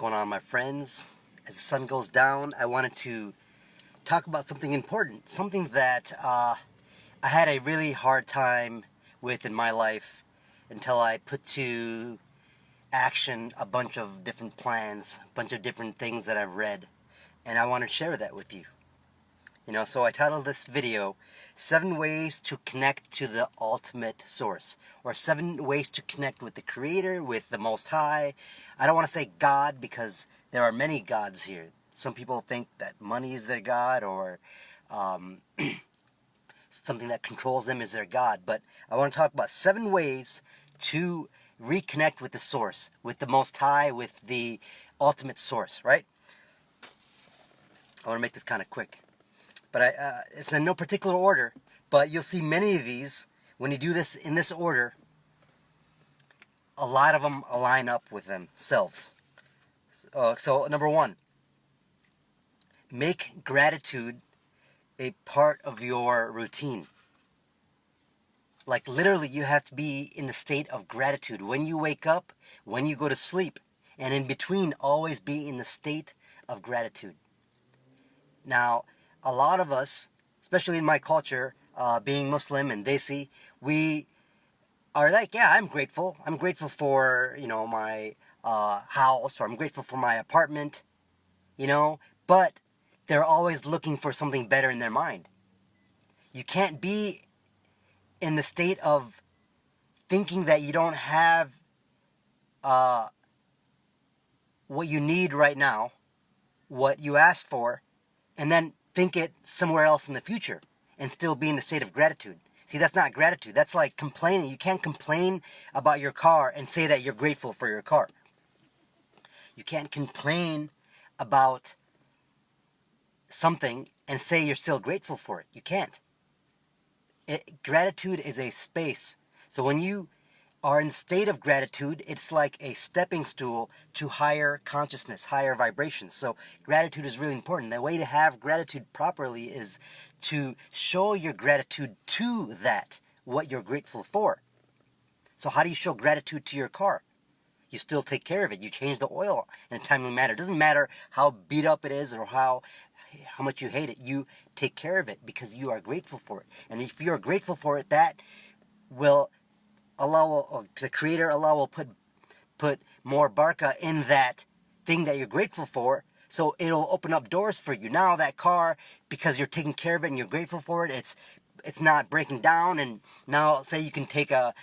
going on, my friends? As the sun goes down, I wanted to talk about something important, something that I had a really hard time with in my life until I put to action a bunch of different plans, a bunch of different things that I've read, and I want to share that with you. So I titled this video, 7 Ways to Connect to the Ultimate Source, or 7 Ways to Connect with the Creator, with the Most High. I don't want to say God because there are many gods here. Some people think that money is their God, or something that controls them is their God. But I want to talk about 7 ways to reconnect with the Source, with the Most High, with the Ultimate Source, right? I want to make this kind of quick. But it's in no particular order, but you'll see many of these, when you do this in this order, a lot of them align up with themselves. So number 1, make gratitude a part of your routine. Like literally, you have to be in the state of gratitude. When you wake up, when you go to sleep, and in between, always be in the state of gratitude. Now, a lot of us, especially in my culture, being Muslim and Desi, we are like, yeah, I'm grateful. I'm grateful for, my house, or I'm grateful for my apartment, but they're always looking for something better in their mind. You can't be in the state of thinking that you don't have what you need right now, what you asked for, and then think it somewhere else in the future and still be in the state of gratitude. See, that's not gratitude. That's like complaining. You can't complain about your car and say that you're grateful for your car. You can't complain about something and say you're still grateful for it. You can't. Gratitude is a space. So when you are in the state of gratitude, it's like a stepping stool to higher consciousness, higher vibrations. So gratitude is really important. The way to have gratitude properly is to show your gratitude to that, what you're grateful for. So how do you show gratitude to your car? You still take care of it. You change the oil in a timely manner. It doesn't matter how beat up it is or how much you hate it. You take care of it because you are grateful for it. And if you're grateful for it, that will the Creator, Allah will put more baraka in that thing that you're grateful for, so it'll open up doors for you. Now that car, because you're taking care of it and you're grateful for it, it's not breaking down, and now say you can take a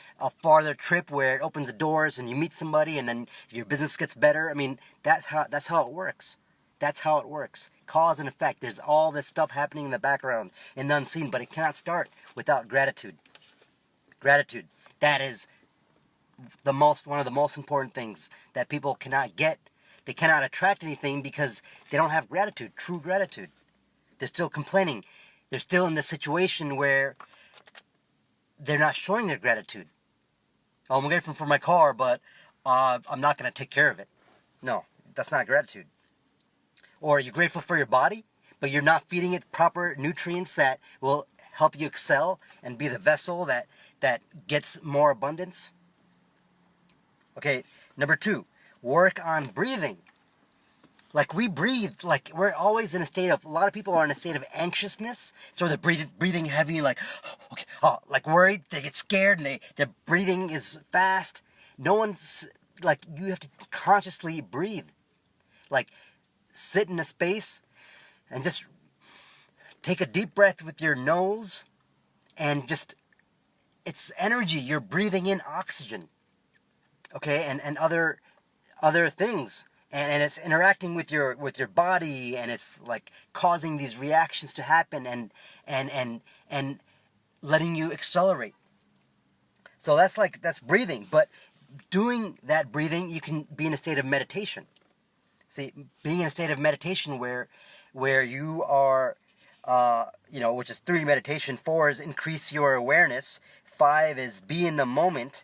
farther trip where it opens the doors and you meet somebody and then your business gets better. I mean, that's how it works. That's how it works. Cause and effect. There's all this stuff happening in the background and the unseen, but it cannot start without gratitude. Gratitude. That is one of the most important things that people cannot get. They cannot attract anything because they don't have gratitude, true gratitude. They're still complaining. They're still in the situation where they're not showing their gratitude. Oh, I'm grateful for my car, but I'm not going to take care of it. No, that's not gratitude. Or you're grateful for your body, but you're not feeding it proper nutrients that will help you excel and be the vessel that gets more abundance. Okay, number 2, work on breathing. Like we breathe, like we're always in a state of, a lot of people are in a state of anxiousness. So they're breathing heavy, like, okay, like worried, they get scared, and their breathing is fast. No one's, like, you have to consciously breathe. Like, sit in a space and just take a deep breath with your nose and just, it's energy. You're breathing in oxygen, okay, and other things, and it's interacting with your body, and it's like causing these reactions to happen, and letting you accelerate. So that's breathing. But doing that breathing, you can be in a state of meditation. See, being in a state of meditation where you are, which is 3 meditation. 4 is increase your awareness. 5 is be in the moment.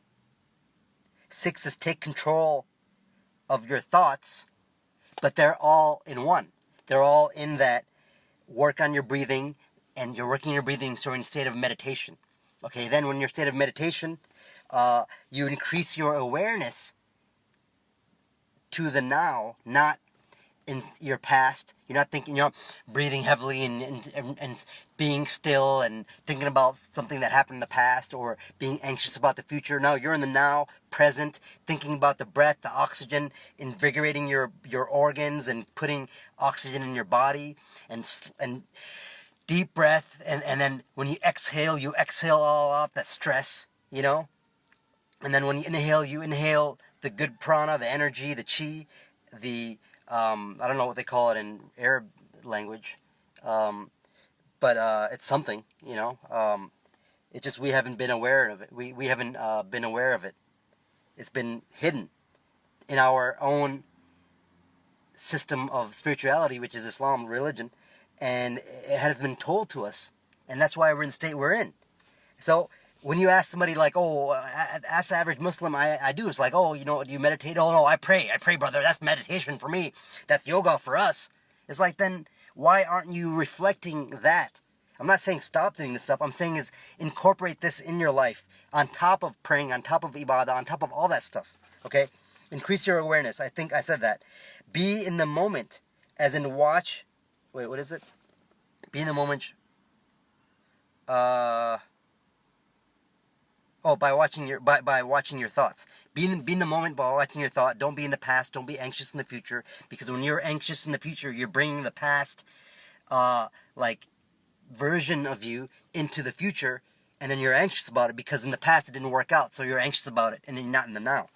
6 is take control of your thoughts. But they're all in one. They're all in that work on your breathing, and you're working your breathing, so you're in a state of meditation. Okay, then when you're in a state of meditation, you increase your awareness to the now, not in your past. You're not thinking, breathing heavily and being still and thinking about something that happened in the past or being anxious about the future. No, you're in the now, present, thinking about the breath, the oxygen, invigorating your organs and putting oxygen in your body, and deep breath, and then when you exhale all out that stress, and then when you inhale the good prana, the energy, the chi, the I don't know what they call it in Arab language, but it's something, It's just we haven't been aware of it. We haven't been aware of it. It's been hidden in our own system of spirituality, which is Islam religion, and it has been told to us, and that's why we're in the state we're in. So when you ask somebody like, ask the average Muslim, I do, it's like, do you meditate? Oh no, I pray, brother, that's meditation for me, that's yoga for us. It's like, then why aren't you reflecting that? I'm not saying stop doing this stuff, I'm saying is incorporate this in your life, on top of praying, on top of ibadah, on top of all that stuff, okay? Increase your awareness, I think I said that. Be in the moment, as in watch, what is it? Be in the moment, by watching your thoughts. Be in the moment by watching your thought. Don't be in the past. Don't be anxious in the future. Because when you're anxious in the future, you're bringing the past, version of you into the future, and then you're anxious about it because in the past it didn't work out. So you're anxious about it, and then you're not in the now.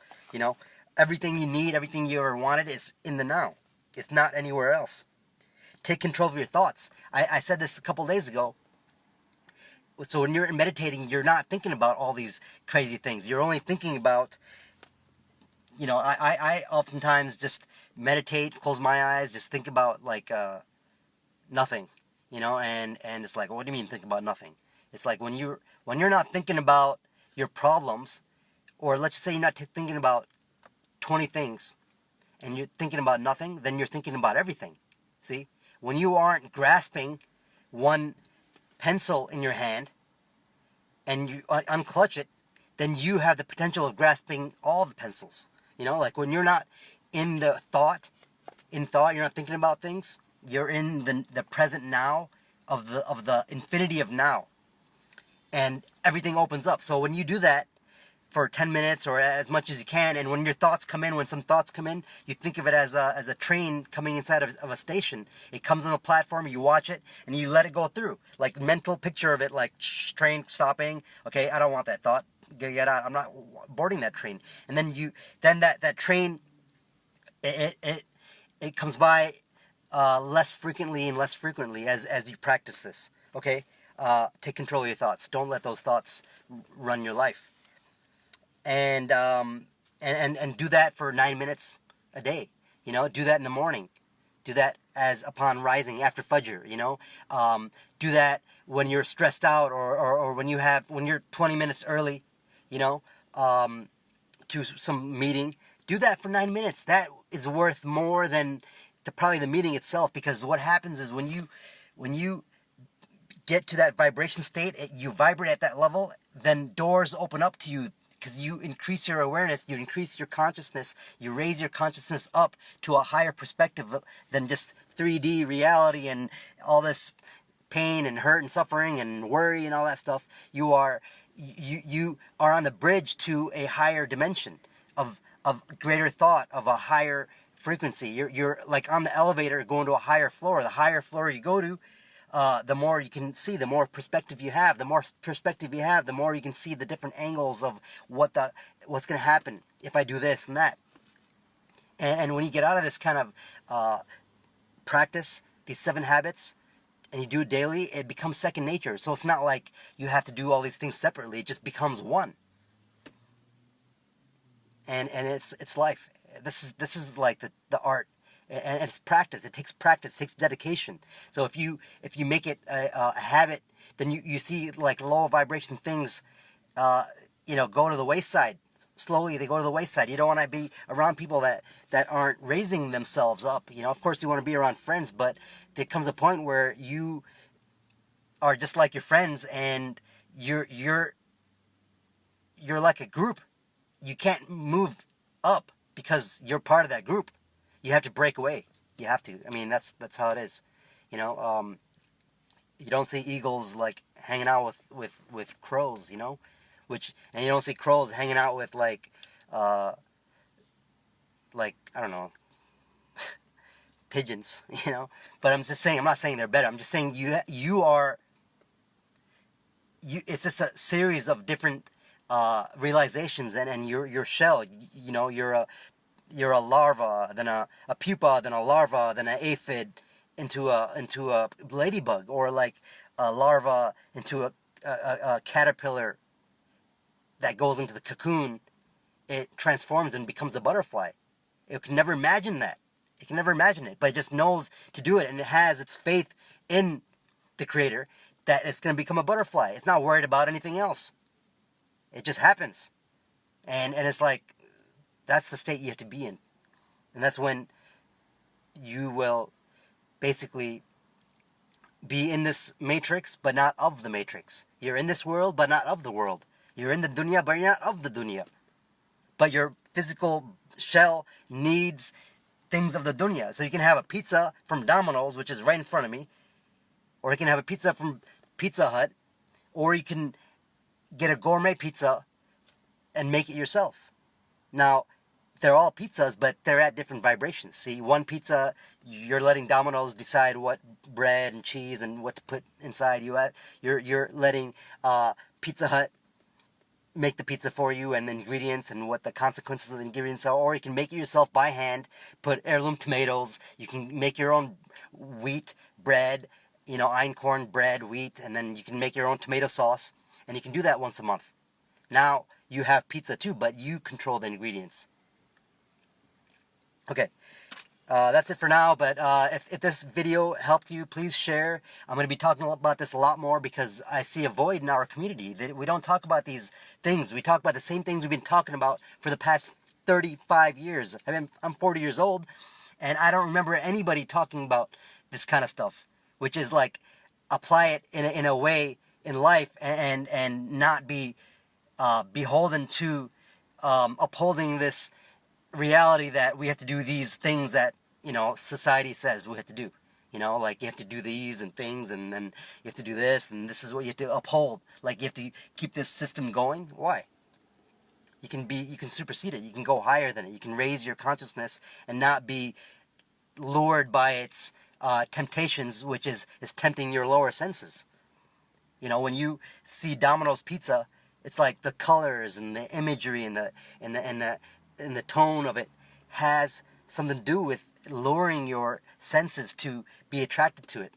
Everything you need, everything you ever wanted is in the now. It's not anywhere else. Take control of your thoughts. I said this a couple days ago. So when you're meditating, you're not thinking about all these crazy things. You're only thinking about, I oftentimes just meditate, close my eyes, just think about nothing, and it's like, what do you mean think about nothing? It's like when you're not thinking about your problems, or let's just say you're not thinking about 20 things, and you're thinking about nothing, then you're thinking about everything. See? When you aren't grasping one pencil in your hand and you unclutch it, then you have the potential of grasping all the pencils. Like when you're not in the thought, you're not thinking about things, you're in the present now of the infinity of now. And everything opens up. So when you do that for 10 minutes or as much as you can, and when some thoughts come in, you think of it as a train coming inside of a station. It comes on the platform, you watch it, and you let it go through. Like mental picture of it, like train stopping. Okay, I don't want that thought. Get out. I'm not boarding that train. And then that train, it comes by less frequently and less frequently as you practice this. Okay, take control of your thoughts. Don't let those thoughts run your life. And do that for 9 minutes a day. Do that in the morning. Do that as upon rising after Fajr. Do that when you're stressed out or when you're 20 minutes early. To some meeting. Do that for 9 minutes. That is worth more than probably the meeting itself, because what happens is when you get to that vibration state, you vibrate at that level, then doors open up to you. Because you increase your awareness, you increase your consciousness, you raise your consciousness up to a higher perspective than just 3D reality and all this pain and hurt and suffering and worry and all that stuff. You are on the bridge to a higher dimension of greater thought, of a higher frequency. You're like on the elevator going to a higher floor. The higher floor you go to, the more you can see, the more perspective you have. The more perspective you have, the more you can see the different angles of what's going to happen if I do this and that. And when you get out of this kind of practice, these 7 habits, and you do it daily, it becomes second nature. So it's not like you have to do all these things separately. It just becomes one. And it's life. This is like the art. And it's practice. It takes practice. It takes dedication. So if you make it a habit, then you see like low vibration things, go to the wayside. Slowly they go to the wayside. You don't want to be around people that aren't raising themselves up. Of course you want to be around friends, but there comes a point where you are just like your friends, and you're like a group. You can't move up because you're part of that group. you have to break away. You have to. I mean, that's how it is. You know, you don't see eagles like hanging out with crows. You know, and you don't see crows hanging out with like I don't know, pigeons. You know, but I'm just saying. I'm not saying they're better. I'm just saying you are. It's just a series of different realizations, and your shell. You know, you're a larva, then a pupa, then a larva, then an aphid into a ladybug, or like a larva into a caterpillar that goes into the cocoon. It transforms and becomes a butterfly. It can never imagine that. It can never imagine it, but it just knows to do it, and it has its faith in the creator that it's going to become a butterfly. It's not worried about anything else. It just happens. And it's like, that's the state you have to be in. And that's when you will basically be in this matrix, but not of the matrix. You're in this world, but not of the world. You're in the dunya, but you're not of the dunya. But your physical shell needs things of the dunya. So you can have a pizza from Domino's, which is right in front of me, or you can have a pizza from Pizza Hut, or you can get a gourmet pizza and make it yourself. Now, they're all pizzas, but they're at different vibrations. See, one pizza, you're letting Domino's decide what bread and cheese and what to put inside you. You're letting Pizza Hut make the pizza for you, and the ingredients and what the consequences of the ingredients are. Or you can make it yourself by hand, put heirloom tomatoes. You can make your own wheat bread, you know, einkorn bread, wheat, and then you can make your own tomato sauce, and you can do that once a month. Now you have pizza too, but you control the ingredients. Okay, that's it for now, but if this video helped you, please share. I'm going to be talking about this a lot more because I see a void in our community. We don't talk about these things. We talk about the same things we've been talking about for the past 35 years. I mean, I'm 40 years old, and I don't remember anybody talking about this kind of stuff, which is like apply it in a way in life and not be beholden to upholding this reality that we have to do these things that, you know, society says we have to do. You know, like you have to do these and things, and then you have to do this, and this is what you have to uphold. Like you have to keep this system going. Why? You can supersede it. You can go higher than it. You can raise your consciousness and not be lured by its temptations, which is tempting your lower senses. You know, when you see Domino's pizza, it's like the colors and the imagery and the tone of it has something to do with luring your senses to be attracted to it.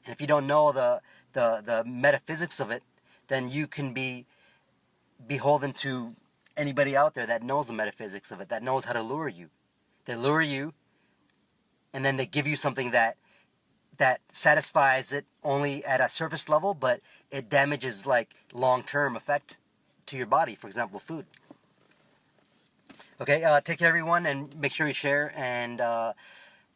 And if you don't know the metaphysics of it, then you can be beholden to anybody out there that knows the metaphysics of it, that knows how to lure you. They lure you, and then they give you something that satisfies it only at a surface level, but it damages like long-term effect to your body. For example, food. Okay, take care, everyone, and make sure you share and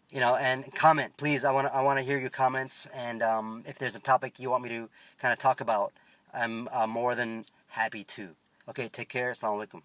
you know, and comment, please. I want to hear your comments, and if there's a topic you want me to kind of talk about, I'm more than happy to. Okay, take care. Assalamu alaikum.